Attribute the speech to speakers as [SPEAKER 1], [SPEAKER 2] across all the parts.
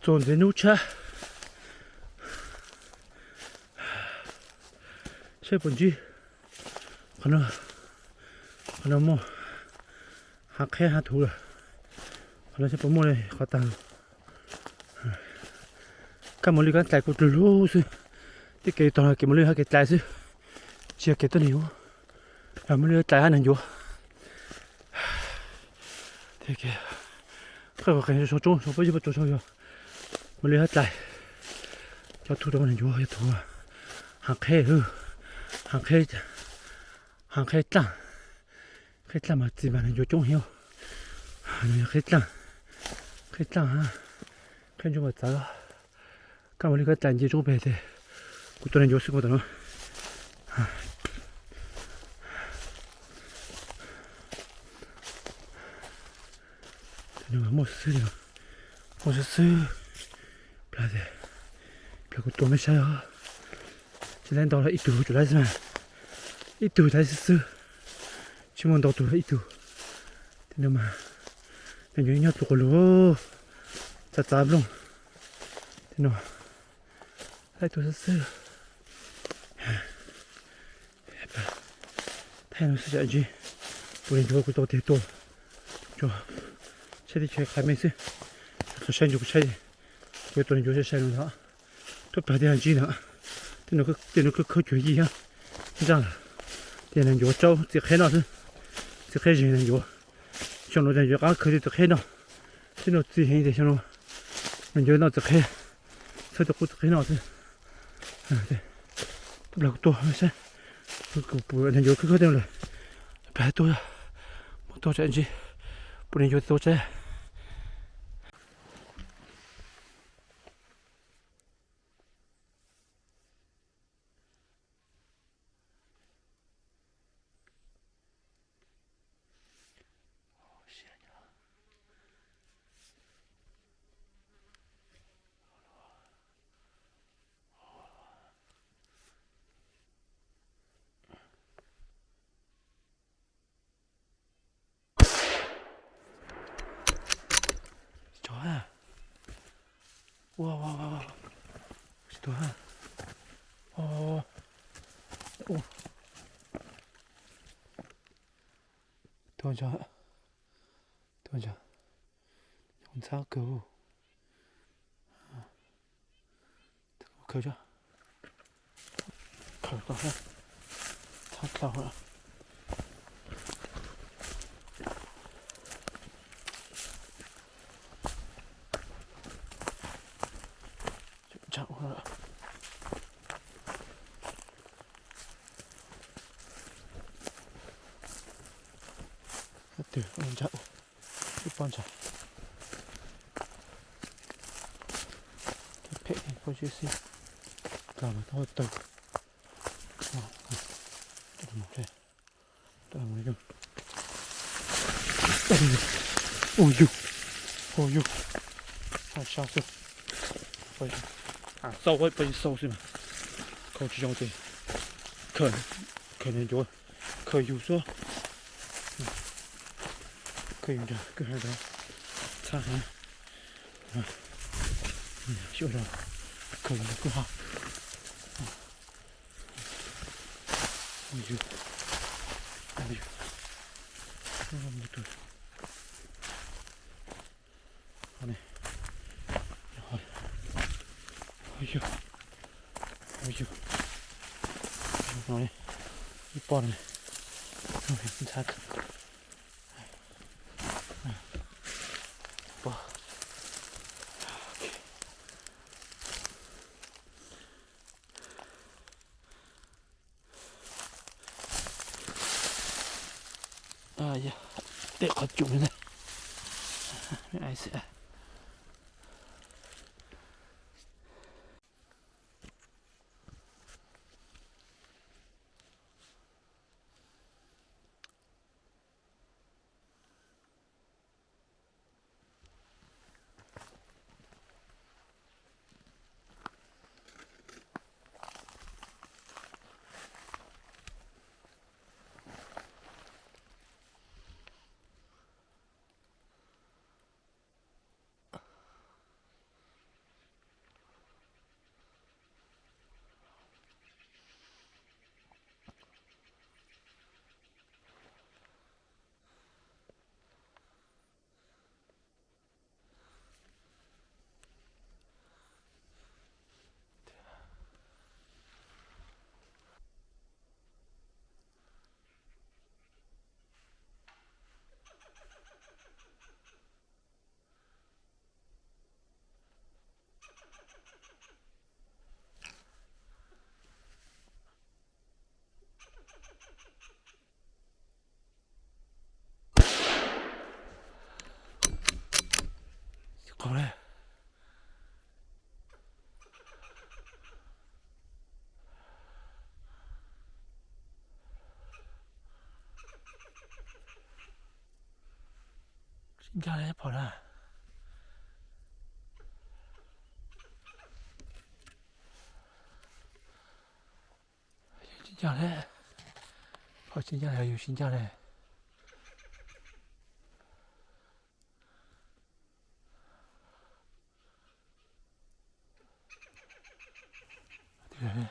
[SPEAKER 1] 坐电动车，这本机可能么，还开还涂了，可能是不么嘞，好大。干么哩干在过的路是，这个当然给么哩还给在是，只给的牛，还么哩在还能有，这个，这个肯定说中，说不就不中上要，么哩还在，叫涂的么能有要涂啊，还开哦，还开涨。开涨嘛，基本上就中了。开涨啊！看就么咋个？干我那个单机周边的，我多人就是我的了。那个没事的，没事，不要的，不要给我多没下呀！今天到了1度就来是嘛？1度才是手，起码到度了1度，听到吗？感觉要多了，咋不弄？听到吗？还多是手，太阳是下去，不然就会到太多，就这里去还没事，说山就不晒的，有多人就是晒着它，都白天机呢，跟那个科学一样，是这样的，电人就找这海浪是，这海人人就，像那人就俺科的这海浪，这那自然的像那，人就那这海，这这海浪是，对，不了多没事，不人就可的了，白多呀，多这去，不然就多这。小汉，哇，是多汉，哦，等一下，用咋狗？口着，口到了，擦到了。讲话了，对，讲，一帮讲，配过去是，搞了到等，这么对，这么用，哦呦，太下手，不行，啊，稍微被收是吗？口气上去，可能就可以有说，可以用这个还是擦汗，修上，可以更好，哎呦，这么多，好嘞，好嘞，哎呦，好嘞，一包了，你擦个。哇！哎呀，得好久了呢，没碍事。 그래. 신기하네, 봐라. 신기하네. 신기하네, 이거 신기하네. 그래.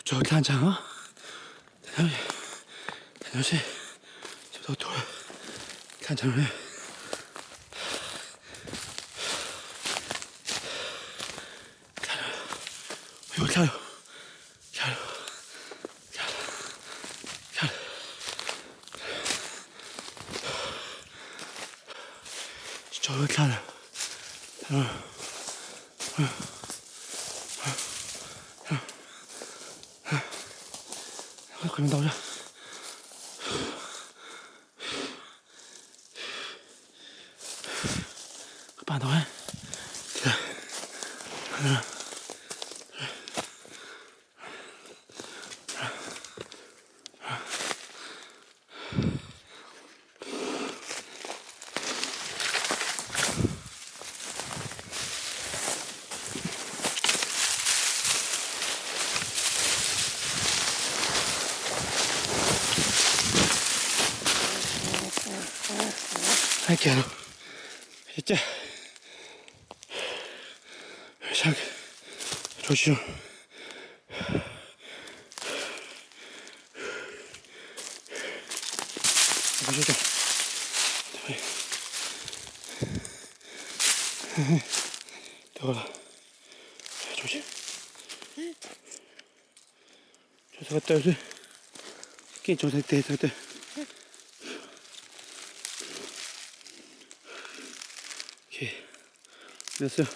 [SPEAKER 1] 저기 앉아. 다시 저 돌 앉아네. 여기 차려. 차려. 차려. 차려. 저기 차려. 그럼 나오자. 빨리 나와. 할게요. 이제 샥 조심. 보시죠. 들어가. 조심. 저서 갔다 오세요. 끼 조색 때, 때. 오케이. 됐어요.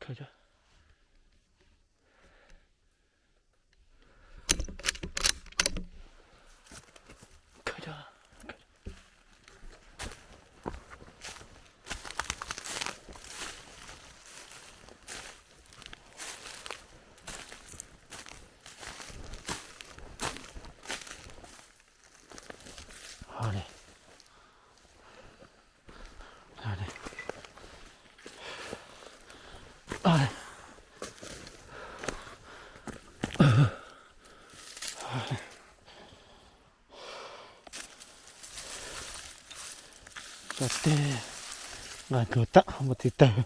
[SPEAKER 1] 가자. 가자. 안에. 안에. 안에. 어때? 아, 그었다. 한번 됐다.